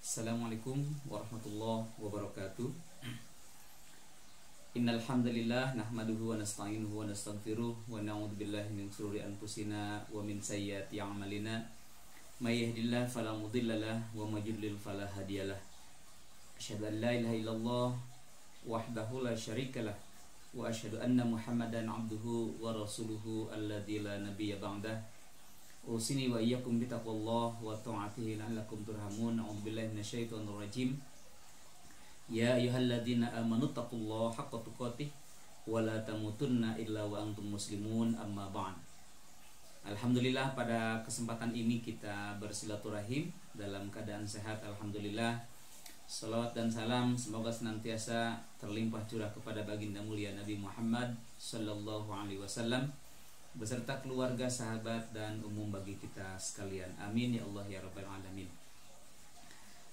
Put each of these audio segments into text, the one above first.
Assalamualaikum warahmatullahi wabarakatuh. Innal hamdalillah nahmaduhu wa nasta'inuhu wa nastaghfiruh wa na'udzu billahi min shururi anfusina wa min sayyiati a'malina. May yahdihillahu fala mudhillalah wa may yudlil fala hadiyalah. Asyhadu an la ilaha illallah wahdahu la syarikalah wa asyhadu anna Muhammadan abduhu wa rasuluhu alladzi la nabiyya ba'dah. Usini wa iyyakum bittaqwallah wa ta'atihi la'allakum turhamun. A'udzubillahi minasyaitonir rajim. Ya ayyuhalladzina amanu taqullaha haqqa tuqatih wa la tamutunna illa wa antum muslimun, amma ba'd. Alhamdulillah, pada kesempatan ini kita bersilaturahim dalam keadaan sehat, alhamdulillah. Salawat dan salam semoga senantiasa terlimpah curah kepada baginda mulia Nabi Muhammad sallallahu alaihi wasallam beserta keluarga, sahabat, dan umum bagi kita sekalian. Amin ya Allah ya Rabbal Alamin.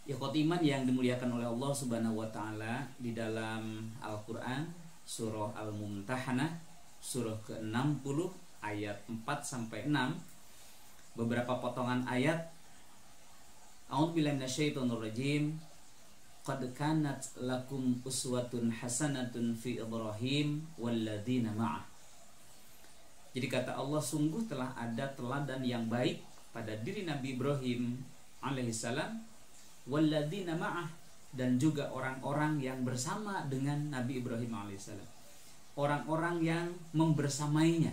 Ikhwat iman yang dimuliakan oleh Allah Subhanahu wa taala, di dalam Al-Qur'an surah Al-Mumtahanah surah ke-60 ayat 4 sampai 6, beberapa potongan ayat. A'udzubillahi minasyaitonir rajim. Qad kanat lakum uswatun hasanatun fi Ibrahim walladzina ma'ah. Jadi kata Allah, sungguh telah ada teladan yang baik pada diri Nabi Ibrahim alaihissalam, walladzina ma'ah, dan juga orang-orang yang bersama dengan Nabi Ibrahim alaihissalam, orang-orang yang membersamainya,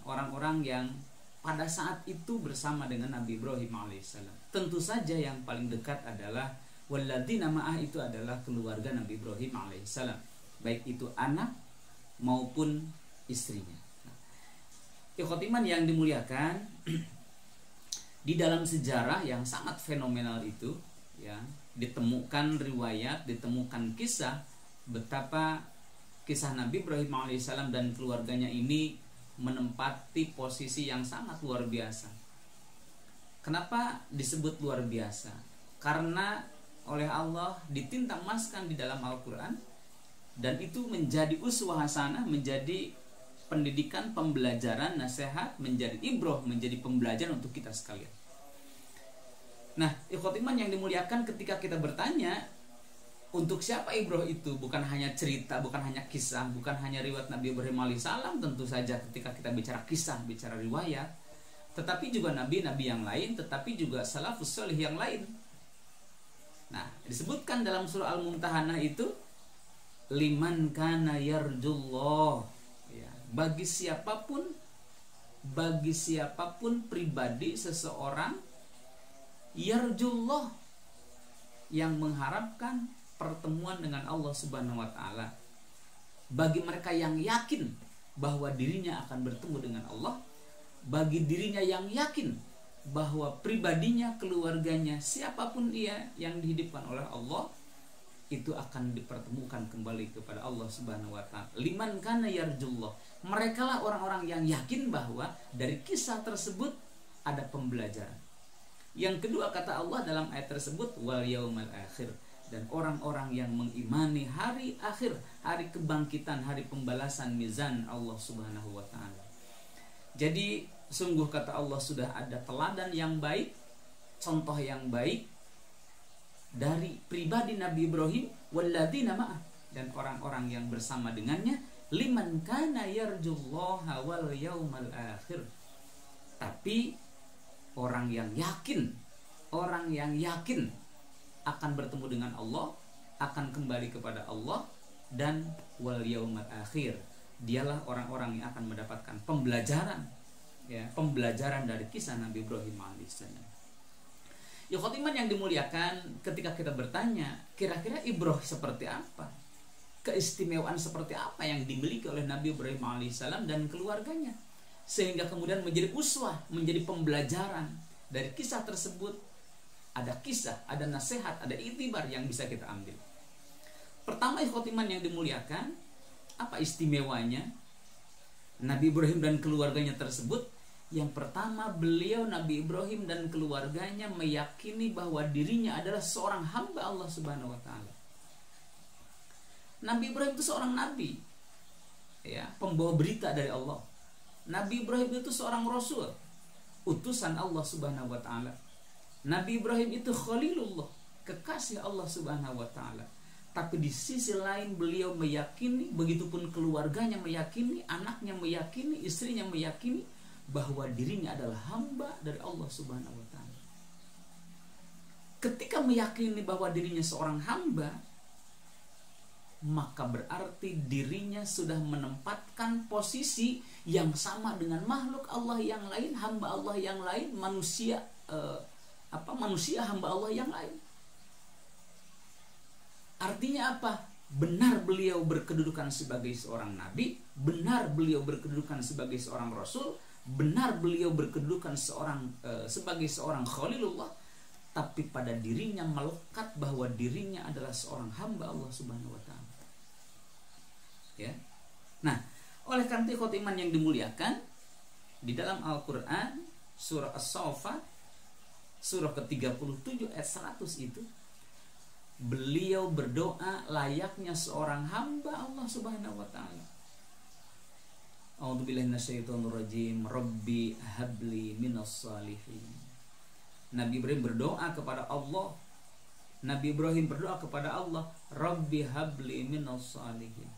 orang-orang yang pada saat itu bersama dengan Nabi Ibrahim alaihissalam. Tentu saja yang paling dekat adalah walladzina ma'ah, itu adalah keluarga Nabi Ibrahim alaihissalam, baik itu anak maupun istrinya. Ikhwatiman yang dimuliakan, di dalam sejarah yang sangat fenomenal itu, ya, ditemukan riwayat, ditemukan kisah betapa kisah Nabi Ibrahim alaihissalam dan keluarganya ini menempati posisi yang sangat luar biasa. Kenapa disebut luar biasa? Karena oleh Allah ditintamaskan di dalam Al-Quran, dan itu menjadi uswah hasanah, menjadi pendidikan, pembelajaran, nasihat, menjadi ibroh, menjadi pembelajaran untuk kita sekalian. Nah, ikhwat iman yang dimuliakan, ketika kita bertanya untuk siapa ibroh itu, bukan hanya cerita, bukan hanya kisah, bukan hanya riwayat Nabi Ibrahim alaihissalam, tentu saja ketika kita bicara kisah, bicara riwayat, tetapi juga nabi-nabi yang lain, tetapi juga salafus sholih yang lain. Nah, disebutkan dalam surah Al-Mumtahanah itu, liman kana yarjullah, bagi siapapun pribadi seseorang, yarjullah, yang mengharapkan pertemuan dengan Allah Subhanahu wa taala. Bagi mereka yang yakin bahwa dirinya akan bertemu dengan Allah, bagi dirinya yang yakin bahwa pribadinya, keluarganya, siapapun ia yang dihidupkan oleh Allah, itu akan dipertemukan kembali kepada Allah Subhanahu wa taala. Liman kana yarjullah, mereka lah orang-orang yang yakin bahwa dari kisah tersebut ada pembelajaran. Yang kedua, kata Allah dalam ayat tersebut, wal yaumal akhir, dan orang-orang yang mengimani hari akhir, hari kebangkitan, hari pembalasan, mizan Allah Subhanahu wa taala. Jadi sungguh kata Allah, sudah ada teladan yang baik, contoh yang baik dari pribadi Nabi Ibrahim, walladzina ma'ah, dan orang-orang yang bersama dengannya, liman kana yarjullaha wal yaumal akhir. Tapi orang yang yakin akan bertemu dengan Allah, akan kembali kepada Allah, dan wal yaumal akhir, dialah orang-orang yang akan mendapatkan pembelajaran, ya, pembelajaran dari kisah Nabi Ibrahim alaihissalam. Ya, khotiman yang dimuliakan, ketika kita bertanya, kira-kira ibroh seperti apa? Keistimewaan seperti apa yang dimiliki oleh Nabi Ibrahim alaihissalam dan keluarganya, sehingga kemudian menjadi uswah, menjadi pembelajaran. Dari kisah tersebut ada kisah, ada nasihat, ada iktibar yang bisa kita ambil. Pertama, khotiman yang dimuliakan, apa istimewanya Nabi Ibrahim dan keluarganya tersebut? Yang pertama, beliau Nabi Ibrahim dan keluarganya meyakini bahwa dirinya adalah seorang hamba Allah Subhanahu wa taala. Nabi Ibrahim itu seorang nabi, ya, pembawa berita dari Allah. Nabi Ibrahim itu seorang rasul, utusan Allah Subhanahu wa taala. Nabi Ibrahim itu Khalilullah, kekasih Allah Subhanahu wa taala. Tapi di sisi lain beliau meyakini, begitupun keluarganya meyakini, anaknya meyakini, istrinya meyakini bahwa dirinya adalah hamba dari Allah Subhanahu wa taala. Ketika meyakini bahwa dirinya seorang hamba, maka berarti dirinya sudah menempatkan posisi yang sama dengan makhluk Allah yang lain, hamba Allah yang lain, manusia manusia hamba Allah yang lain. Artinya apa? Benar beliau berkedudukan sebagai seorang nabi, benar beliau berkedudukan sebagai seorang rasul, benar beliau berkedudukan sebagai seorang khalilullah, tapi pada dirinya melekat bahwa dirinya adalah seorang hamba Allah Subhanahu wa taala. Ya. Nah, oleh karena itu khotiman yang dimuliakan, di dalam Al-Qur'an surah As-Saffat surah ke-37 ayat 100 itu beliau berdoa layaknya seorang hamba Allah Subhanahu wa taala. A'udzubillahi minasyaitonirrajim. Rabbi habli minas salihin. Nabi Ibrahim berdoa kepada Allah. Nabi Ibrahim berdoa kepada Allah, Rabbi habli minas salihin.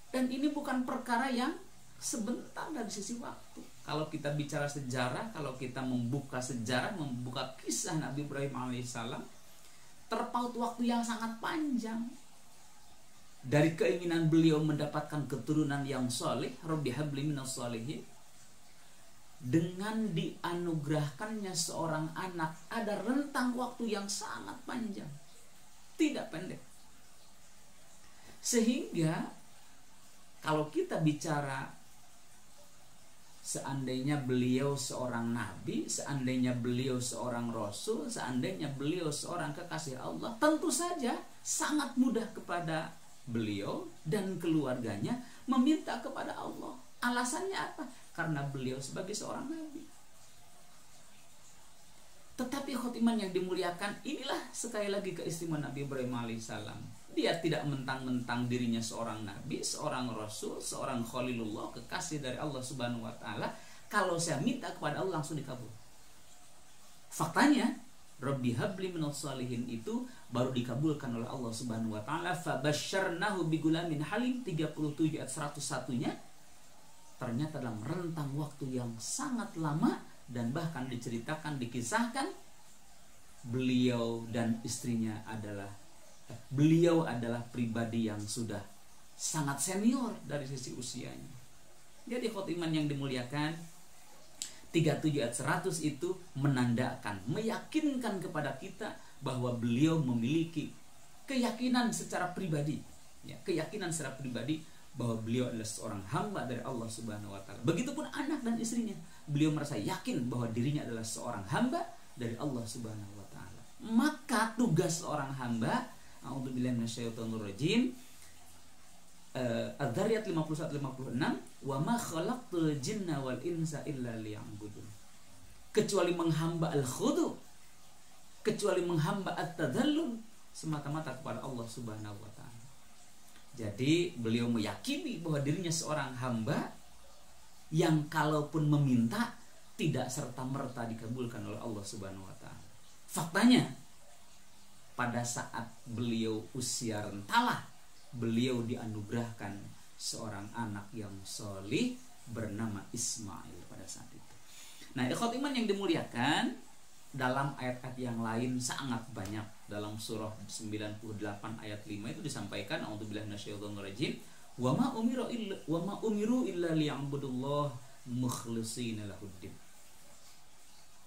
Dan ini bukan perkara yang sebentar dari sisi waktu. Kalau kita bicara sejarah, kalau kita membuka sejarah, membuka kisah Nabi Ibrahim alaihissalam, terpaut waktu yang sangat panjang. Dari keinginan beliau mendapatkan keturunan yang soleh, Rabbi habli minas salihin, dengan dianugerahkannya seorang anak, ada rentang waktu yang sangat panjang, tidak pendek. Sehingga kalau kita bicara seandainya beliau seorang nabi, seandainya beliau seorang rasul, seandainya beliau seorang kekasih Allah, tentu saja sangat mudah kepada beliau dan keluarganya meminta kepada Allah. Alasannya apa? Karena beliau sebagai seorang nabi. Tetapi khotiman yang dimuliakan, inilah sekali lagi keistimewaan Nabi Ibrahim alaihissalam. Dia tidak mentang-mentang dirinya seorang nabi, seorang rasul, seorang khalilullah, kekasih dari Allah Subhanahu wa taala. Kalau saya minta kepada Allah langsung dikabul. Faktanya, Rabbi habli minas salihin itu baru dikabulkan oleh Allah Subhanahu wa taala. Fabasyarnahu bigulamin halim 37 ayat 101-nya. Ternyata dalam rentang waktu yang sangat lama dan bahkan diceritakan, dikisahkan, beliau dan istrinya beliau adalah pribadi yang sudah sangat senior dari sisi usianya. Jadi khotiman yang dimuliakan, 37 ayat 100 itu menandakan, meyakinkan kepada kita bahwa beliau memiliki keyakinan secara pribadi, ya, keyakinan secara pribadi bahwa beliau adalah seorang hamba dari Allah Subhanahu wa taala. Begitupun anak dan istrinya, beliau merasa yakin bahwa dirinya adalah seorang hamba dari Allah Subhanahu wa taala. Maka tugas seorang hamba, a'udzubillahi minasyaitonirrajim, Adz-Dzariyat 51-56, wa ma khalaqtul jinna wal insa illa liya'budun. Kecuali menghamba al-khudu, kecuali menghamba at-tadallul, semata-mata kepada Allah Subhanahu wa taala. Jadi beliau meyakini bahwa dirinya seorang hamba yang kalaupun meminta tidak serta-merta dikabulkan oleh Allah Subhanahu wa taala. Faktanya, pada saat beliau usia rentalah, beliau dianugerahkan seorang anak yang solih bernama Ismail pada saat itu. Nah, ikhwat iman yang dimuliakan, dalam ayat-ayat yang lain sangat banyak. Dalam surah 98 ayat 5 itu disampaikan, a'udzubillahi minasyaitonirrajim, wa ma umiru illa liya'budullah mukhlishina lahuddin.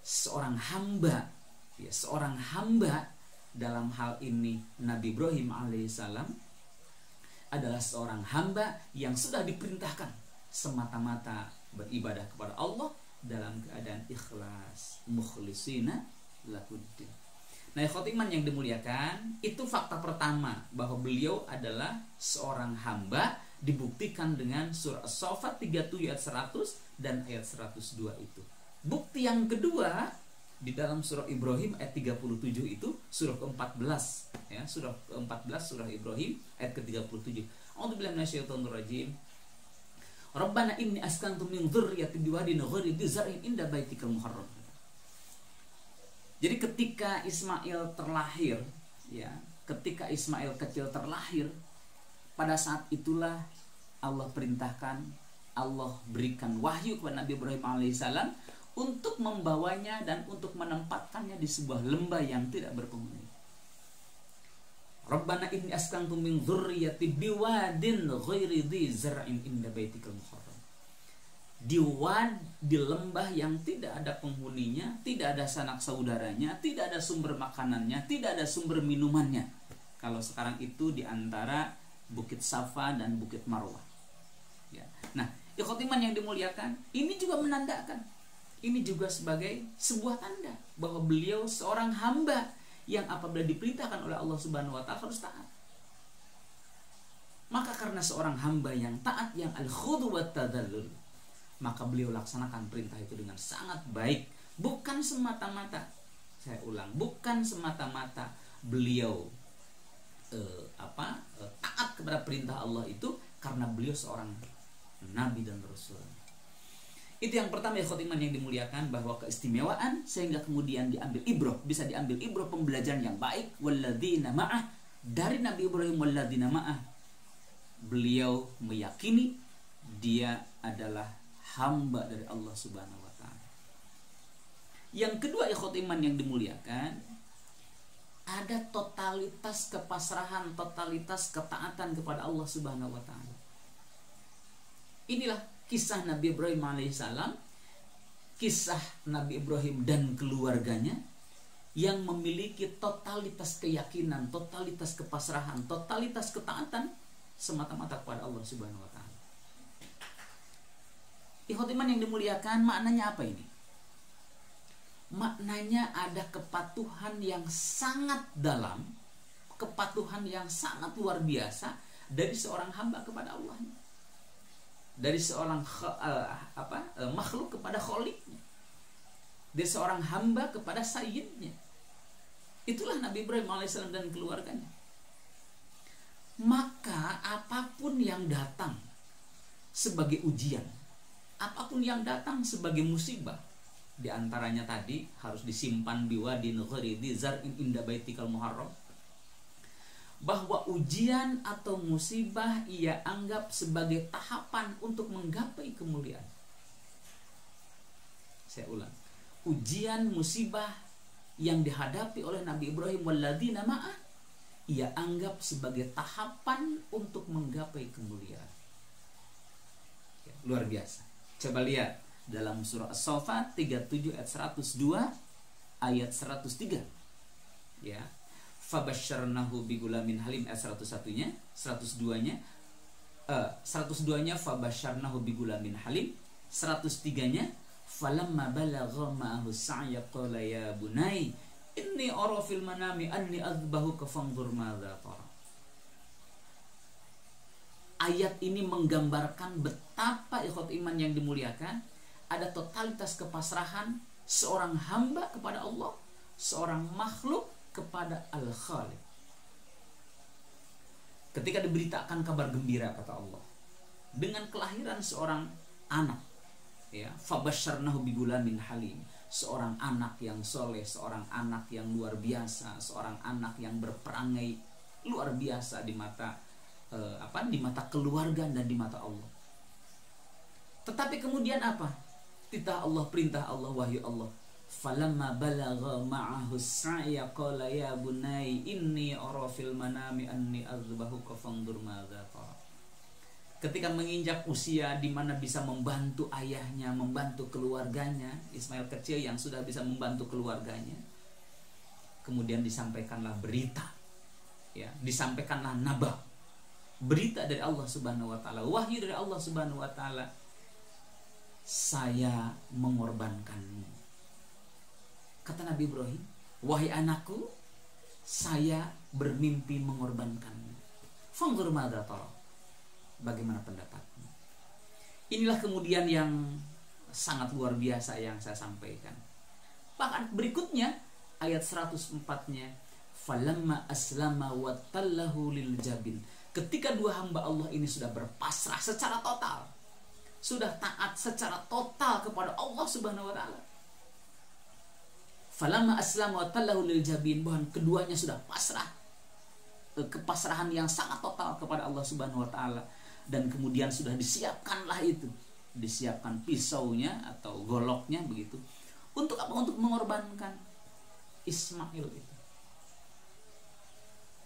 Seorang hamba, ya, seorang hamba dalam hal ini Nabi Ibrahim alaihissalam adalah seorang hamba yang sudah diperintahkan semata-mata beribadah kepada Allah dalam keadaan ikhlas, mukhlishina lahuddin. Nah, khotiman yang dimuliakan, itu fakta pertama bahwa beliau adalah seorang hamba, dibuktikan dengan surah As-Saffat 37 ayat 100 dan ayat 102 itu. Bukti yang kedua di dalam surah Ibrahim ayat 37 itu, surah ke-14, ya, surah ke-14 surah Ibrahim ayat ke-37. A'udzubillahi minasyaitonirrajim. Rabbana inni askantu min dzurriyyati biwadin ghairi dzar'in inda baitikal muharram. Jadi ketika Ismail terlahir, ya, ketika Ismail kecil terlahir, pada saat itulah Allah perintahkan, Allah berikan wahyu kepada Nabi Ibrahim alaihissalam untuk membawanya dan untuk menempatkannya di sebuah lembah yang tidak berpenghuni. Rabbana inni askantu min dzurriyyati biwadin ghairi dzi zar'in inda baitikal muharram. Di lembah yang tidak ada penghuninya, tidak ada sanak saudaranya, tidak ada sumber makanannya, tidak ada sumber minumannya. Kalau sekarang itu di antara Bukit Safa dan Bukit Marwah. Ya. Nah, ikhwat iman yang dimuliakan, ini juga menandakan, ini juga sebagai sebuah tanda bahwa beliau seorang hamba yang apabila diperintahkan oleh Allah Subhanahu wa taala harus taat. Maka karena seorang hamba yang taat, yang al-khudu wa tadallul, maka beliau laksanakan perintah itu dengan sangat baik. Bukan semata-mata, saya ulang, bukan semata-mata beliau taat kepada perintah Allah itu karena beliau seorang nabi dan rasul. Itu yang pertama ya khotiman yang dimuliakan, bahwa keistimewaan sehingga kemudian diambil ibrah, bisa diambil ibrah pembelajaran yang baik. Walladzina ma'ah, dari Nabi Ibrahim, walladzina ma'ah, beliau meyakini dia adalah hamba dari Allah Subhanahu wa taala. Yang kedua ya khotiman yang dimuliakan, ada totalitas kepasrahan, totalitas ketaatan kepada Allah Subhanahu wa taala. Inilah kisah Nabi Ibrahim alaihissalam, kisah Nabi Ibrahim dan keluarganya yang memiliki totalitas keyakinan, totalitas kepasrahan, totalitas ketaatan semata-mata kepada Allah Subhanahu wa taala. Ikhwatiman yang dimuliakan, maknanya apa ini? Maknanya ada kepatuhan yang sangat dalam, kepatuhan yang sangat luar biasa dari seorang hamba kepada Allah, dari seorang makhluk kepada kholiknya, dari seorang hamba kepada sayyidnya. Itulah Nabi Ibrahim alaihissalam dan keluarganya. Maka apapun yang datang sebagai ujian, apapun yang datang sebagai musibah, di antaranya tadi harus disimpan biwadin ghairi dzi zar'in inda baitikal muharram, bahwa ujian atau musibah ia anggap sebagai tahapan untuk menggapai kemuliaan. Saya ulang, ujian musibah yang dihadapi oleh Nabi Ibrahim walladzina ma'ah, ia anggap sebagai tahapan untuk menggapai kemuliaan. Ya, luar biasa. Coba lihat dalam surah As-Saffat 37 ayat 102 ayat 103. Ya. Fabasyarnahu bigulamin halim, ayat 101-nya, 102-nya 102-nya fabasyarnahu bigulamin halim, 103-nya falamma balagha ma'ahu sa'ya qala ya bunai inni ara fil manami anni azbahuka fanzur madza tara. Ayat ini menggambarkan betapa ikhwat iman yang dimuliakan, ada totalitas kepasrahan seorang hamba kepada Allah, seorang makhluk kepada Al-Khaliq. Ketika diberitakan kabar gembira kata Allah dengan kelahiran seorang anak, ya, fabasyarnahu bigulamin halim, seorang anak yang soleh, seorang anak yang luar biasa, seorang anak yang berperangai luar biasa di mata di mata keluarga dan di mata Allah. Tetapi kemudian apa? Titah Allah, perintah Allah, wahyu Allah. Falamma balagha ma'ahu sa'ya qala ya bunai inni ara fil manami anni azbahuka fanzur madza tara. Ketika menginjak usia di mana bisa membantu ayahnya, membantu keluarganya, Ismail kecil yang sudah bisa membantu keluarganya, kemudian disampaikanlah berita, ya, disampaikanlah nabah, berita dari Allah Subhanahu wa taala, wahyu dari Allah Subhanahu wa taala, saya mengorbankanmu. Kata Nabi Ibrahim, wahai anakku, saya bermimpi mengorbankanmu. Fanzur madza tara, bagaimana pendapatmu? Inilah kemudian yang sangat luar biasa yang saya sampaikan. Bahkan berikutnya ayat 104-nya, falamma aslama wa tallahu lil jabin. Ketika dua hamba Allah ini sudah berpasrah secara total, sudah taat secara total kepada Allah Subhanahu wa taala, Falamma aslama wa tallahu lil jabin, bahwa keduanya sudah pasrah, kepasrahan yang sangat total kepada Allah Subhanahu wa taala, dan kemudian sudah disiapkanlah itu, disiapkan pisaunya atau goloknya begitu. Untuk apa? Untuk mengorbankan Ismail itu.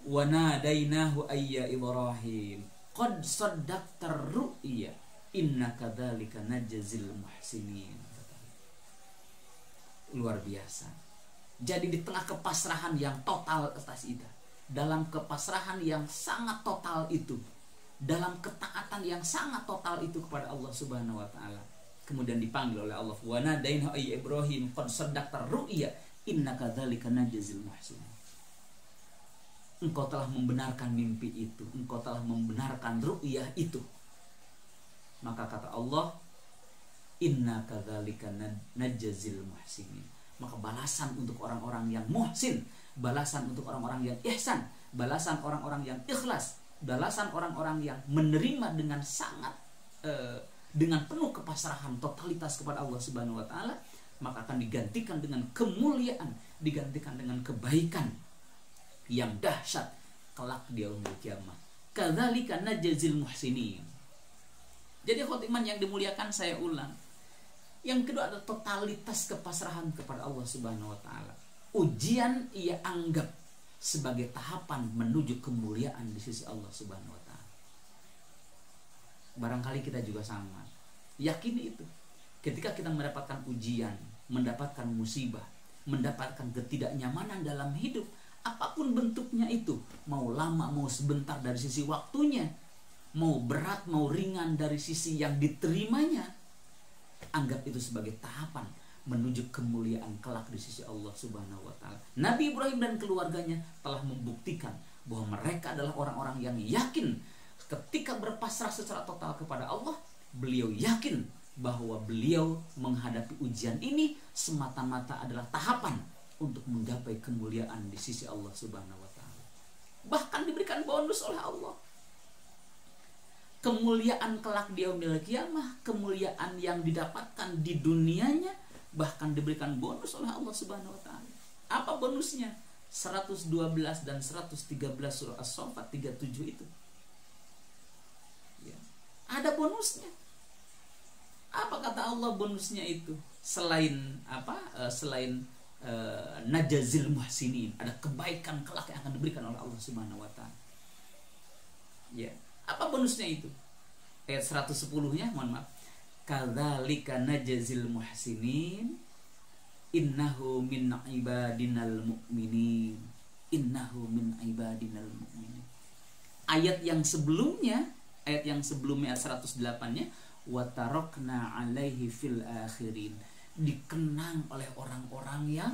Wa nadainahu ayya Ibrahim qad saddaqta ru'ya inna kadzalika najzil muhsinin. Luar biasa. Jadi di tengah kepasrahan yang total atas Ida, dalam kepasrahan yang sangat total itu, dalam ketaatan yang sangat total itu kepada Allah Subhanahu wa taala, kemudian dipanggil oleh Allah, wa nadainahu ayya Ibrahim qad saddaqta ru'ya inna kadzalika najzil muhsinin. Engkau telah membenarkan mimpi itu, engkau telah membenarkan ru'yah itu. Maka kata Allah, inna kadzalika najzil muhsinin. Maka balasan untuk orang-orang yang muhsin, balasan untuk orang-orang yang ihsan, balasan orang-orang yang ikhlas, balasan orang-orang yang menerima dengan sangat dengan penuh kepasrahan, totalitas kepada Allah Subhanahu wa taala, maka akan digantikan dengan kemuliaan, digantikan dengan kebaikan yang dahsyat kelak di yaumil kiamah. Kadzalika najzil muhsinin. Jadi khotiman yang dimuliakan, saya ulang, yang kedua adalah totalitas kepasrahan kepada Allah Subhanahu wa taala. Ujian ia anggap sebagai tahapan menuju kemuliaan di sisi Allah Subhanahu wa taala. Barangkali kita juga sama. Yakini itu. Ketika kita mendapatkan ujian, mendapatkan musibah, mendapatkan ketidaknyamanan dalam hidup, apapun bentuknya itu, mau lama mau sebentar dari sisi waktunya, mau berat mau ringan dari sisi yang diterimanya, anggap itu sebagai tahapan menuju kemuliaan kelak di sisi Allah Subhanahu wa taala. Nabi Ibrahim dan keluarganya telah membuktikan bahwa mereka adalah orang-orang yang yakin ketika berpasrah secara total kepada Allah. Beliau yakin bahwa beliau menghadapi ujian ini semata-mata adalah tahapan untuk menggapai kemuliaan di sisi Allah Subhanahu wa taala. Bahkan diberikan bonus oleh Allah. Kemuliaan kelak di yaumil qiyamah, kemuliaan yang didapatkan di dunianya bahkan diberikan bonus oleh Allah Subhanahu wa taala. Apa bonusnya? 112 dan 113 surah As-Saffat 37 itu. Ya. Ada bonusnya. Apa kata Allah bonusnya itu? Selain apa? Selain najazil muhsinin, ada kebaikan kelak yang akan diberikan oleh Allah Subhanahu wa taala. Ya. Apa bonusnya itu? Ayat 110-nya, mohon maaf. Kadzalika najzil muhsinin innahu min ibadinal mu'minin. Innahu min ibadinal mu'minin. Ayat yang sebelumnya ayat 108-nya, wa tarakna alaihi fil akhirin, dikenang oleh orang-orang yang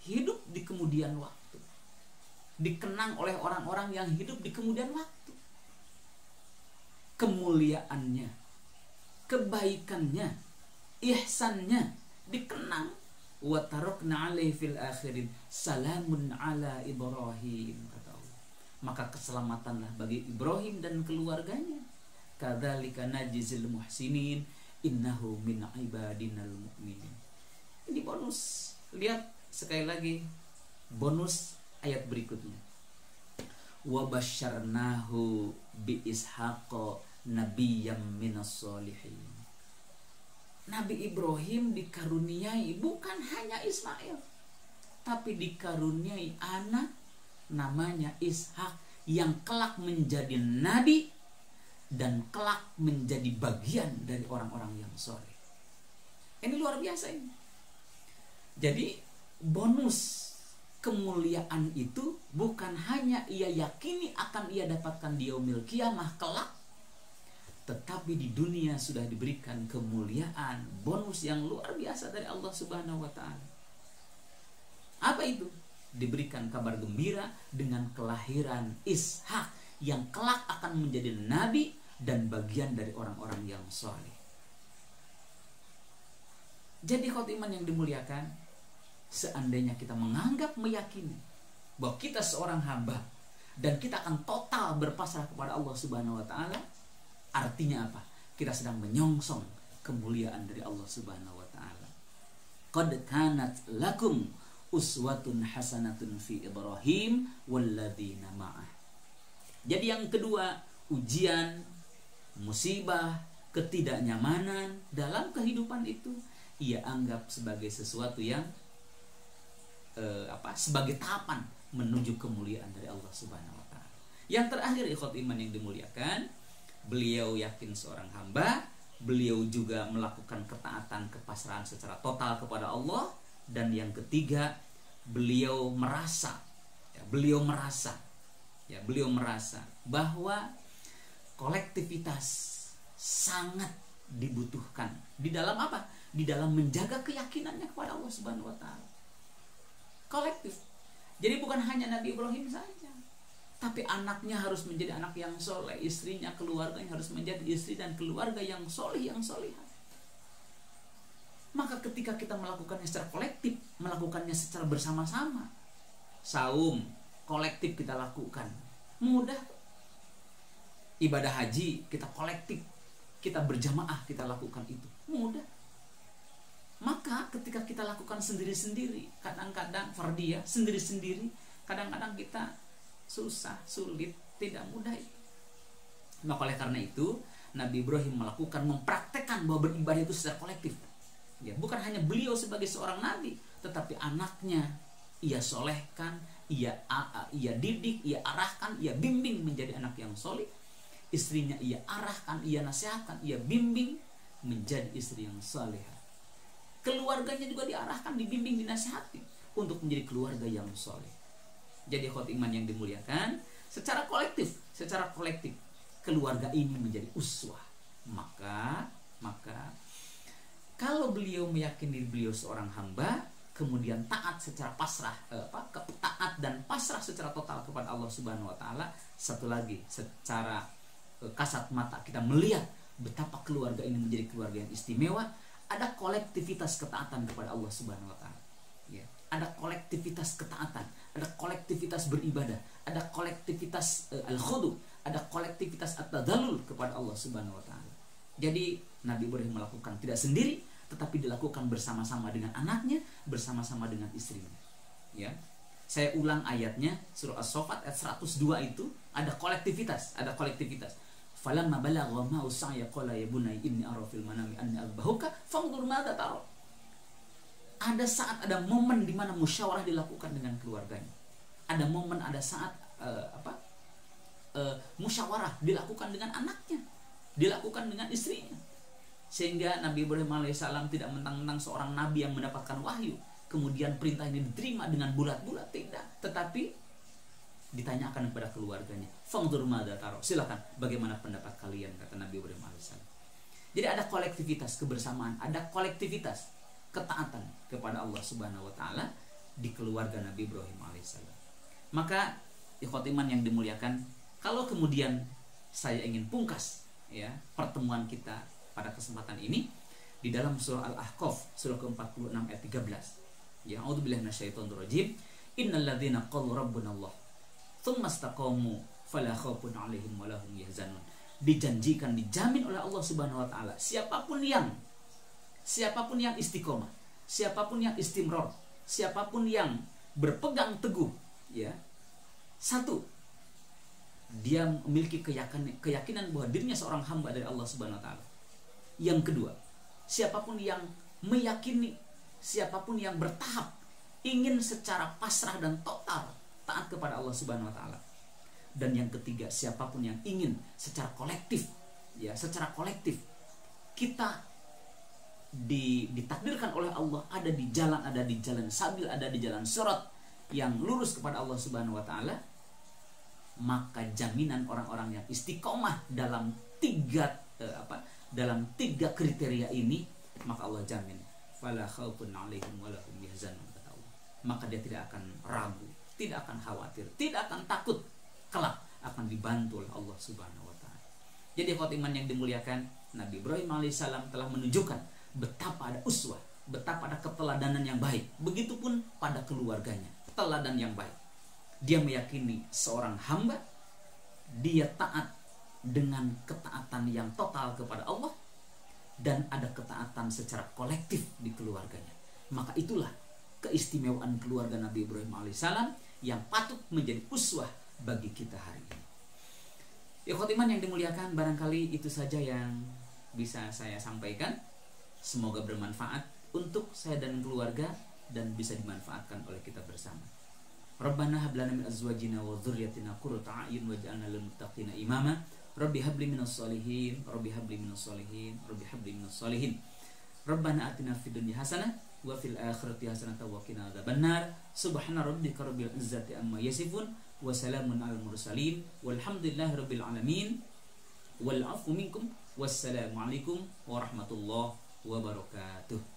hidup di kemudian waktu. Dikenang oleh orang-orang yang hidup di kemudian waktu. Kemuliaannya, kebaikannya, ihsannya dikenang. Wa tarakna alaihi fil akhirin salamun ala Ibrahim, kata Allah. Maka keselamatanlah bagi Ibrahim dan keluarganya. Kadzalika najzil muhsinin innahu min ibadinal mu'minin. Ini bonus. Lihat sekali lagi bonus ayat berikutnya. Wa basyarnahu bi ishaqa nabiyyam minas solihin. Nabi Ibrahim dikaruniai bukan hanya Ismail, tapi dikaruniai anak namanya Ishak yang kelak menjadi nabi dan kelak menjadi bagian dari orang-orang yang soleh. Ini luar biasa ini. Jadi bonus kemuliaan itu bukan hanya ia yakini akan ia dapatkan di yaumil qiyamah kelak, tetapi di dunia sudah diberikan kemuliaan, bonus yang luar biasa dari Allah Subhanahu wa taala. Apa itu? Diberikan kabar gembira dengan kelahiran Ishak yang kelak akan menjadi nabi dan bagian dari orang-orang yang soleh. Jadi khotiman yang dimuliakan, seandainya kita menganggap, meyakini bahwa kita seorang hamba dan kita akan total berpasrah kepada Allah Subhanahu wa taala, artinya apa? Kita sedang menyongsong kemuliaan dari Allah Subhanahu wa taala. qad kanat lakum uswatun hasanatun fi Ibrahim walladzina ma'ah. Jadi yang kedua, ujian, musibah, ketidaknyamanan dalam kehidupan itu ia anggap sebagai sesuatu yang sebagai tahapan menuju kemuliaan dari Allah Subhanahu wa taala. Yang terakhir, ikhwat iman yang dimuliakan, beliau yakin seorang hamba, beliau juga melakukan ketaatan, kepasrahan secara total kepada Allah. Dan yang ketiga, beliau merasa bahwa kolektivitas sangat dibutuhkan di dalam apa? Di dalam menjaga keyakinannya kepada Allah Subhanahu wa taala. Kolektif. Jadi bukan hanya Nabi Ibrahim saja, tapi anaknya harus menjadi anak yang soleh, istrinya, keluarganya harus menjadi istri dan keluarga yang soleh, yang solihah. Maka ketika kita melakukannya secara kolektif, melakukannya secara bersama-sama, saum kolektif kita lakukan, mudah. Ibadah haji kita kolektif, kita berjamaah kita lakukan itu, mudah. Maka ketika kita lakukan sendiri-sendiri, kadang-kadang fardiyah sendiri-sendiri, kadang-kadang kita susah, sulit, tidak mudah itu. Maka oleh karena itu Nabi Ibrahim mempraktekkan bahwa beribadah itu secara kolektif. Ya, bukan hanya beliau sebagai seorang nabi, tetapi anaknya ia solehkan, ia didik, ia arahkan, ia bimbing menjadi anak yang soleh. Istrinya ia arahkan, ia nasihatkan, ia bimbing menjadi istri yang salehah. Keluarganya juga diarahkan, dibimbing, dinasihati untuk menjadi keluarga yang soleh. Jadi ikhwat iman yang dimuliakan, secara kolektif keluarga ini menjadi uswah. Maka kalau beliau meyakini beliau seorang hamba, kemudian taat secara pasrah, taat dan pasrah secara total kepada Allah Subhanahu wa taala. Satu lagi, secara kasat mata kita melihat betapa keluarga ini menjadi keluarga yang istimewa. Ada kolektivitas ketaatan kepada Allah Subhanahu wa taala. Ya, ada kolektivitas ketaatan, ada kolektivitas beribadah, ada kolektivitas al-khudu, ada kolektivitas at-tadallul kepada Allah Subhanahu wa taala. Jadi Nabi Ibrahim melakukan tidak sendiri, tetapi dilakukan bersama-sama dengan anaknya, bersama-sama dengan istrinya. Ya. Saya ulang ayatnya, surah As-Saffat ayat 102 itu ada kolektivitas. Falamma balagha ma'u sa'ya qala ya bunayya inni ara fil manami anni adbahuka fanzur madza tara. Ada saat, ada momen di mana musyawarah dilakukan dengan keluarganya. Ada momen, ada saat musyawarah dilakukan dengan anaknya, dilakukan dengan istrinya. Sehingga Nabi Ibrahim alaihissalam tidak mentang-mentang seorang nabi yang mendapatkan wahyu, kemudian perintah ini diterima dengan bulat-bulat, tidak. Tetapi ditanyakan kepada keluarganya, fangdur madza taro, silakan bagaimana pendapat kalian, kata Nabi Ibrahim alaihissalam. Jadi ada kolektivitas kebersamaan, ada kolektivitas ketaatan kepada Allah Subhanahu wa taala di keluarga Nabi Ibrahim alaihissalam. Maka ikhwat iman yang dimuliakan, kalau kemudian saya ingin pungkas ya pertemuan kita pada kesempatan ini di dalam surah Al-Ahqaf surah ke-46 ayat 13. Ya, a'udzubillahi minasyaitonir rajim. Innal ladzina qalu rabbuna Allah tsumma istaqamu fala khaufun 'alaihim wa lahum yahzanun. Dijanjikan, dijamin oleh Allah Subhanahu wa taala, siapapun yang istiqomah, siapapun yang istimror, siapapun yang berpegang teguh, ya, satu, dia memiliki keyakinan bahwa dirinya seorang hamba dari Allah Subhanahu wa taala. Yang kedua, siapapun yang meyakini, siapapun yang bertahap ingin secara pasrah dan total taat kepada Allah Subhanahu wa taala. Dan yang ketiga, siapapun yang ingin secara kolektif, ya, secara kolektif kita ditakdirkan oleh Allah ada di jalan sabil, ada di jalan sirat yang lurus kepada Allah Subhanahu wa taala, maka jaminan orang-orang yang istiqomah dalam tiga kriteria ini, maka Allah jamin fala khaufun 'alaihim wa lahum yahzanun, kata Allah. Maka dia tidak akan ragu, tidak akan khawatir, tidak akan takut, kelak akan dibantu oleh Allah Subhanahu wa taala. Jadi ikhwat iman yang dimuliakan, Nabi Ibrahim alaihissalam telah menunjukkan betapa ada uswah, betapa ada keteladanan yang baik. Begitupun pada keluarganya, teladan yang baik. Dia meyakini seorang hamba, dia taat dengan ketaatan yang total kepada Allah, dan ada ketaatan secara kolektif di keluarganya. Maka itulah keistimewaan keluarga Nabi Ibrahim alaihissalam yang patut menjadi uswah bagi kita hari ini. Ikhwatiman yang dimuliakan, barangkali itu saja yang bisa saya sampaikan. Semoga bermanfaat untuk saya dan keluarga dan bisa dimanfaatkan oleh kita bersama. Rabbana hab lana min azwajina wa dzurriyyatina qurrata a'yun waj'alna lil muttaqina imama. Rabbi habli minas sholihin, Rabbi habli minas sholihin, Rabbi habli minas sholihin. Rabbana atina fid dunya hasanah wa fil akhirati hasanah wa qina adzabannar. Subhana rabbika rabbil izzati amma yasifun wa salamun alal mursalin walhamdulillahi rabbil alamin. Wal 'afwu minkum wassalamu alaikum warahmatullahi wabarakatuh.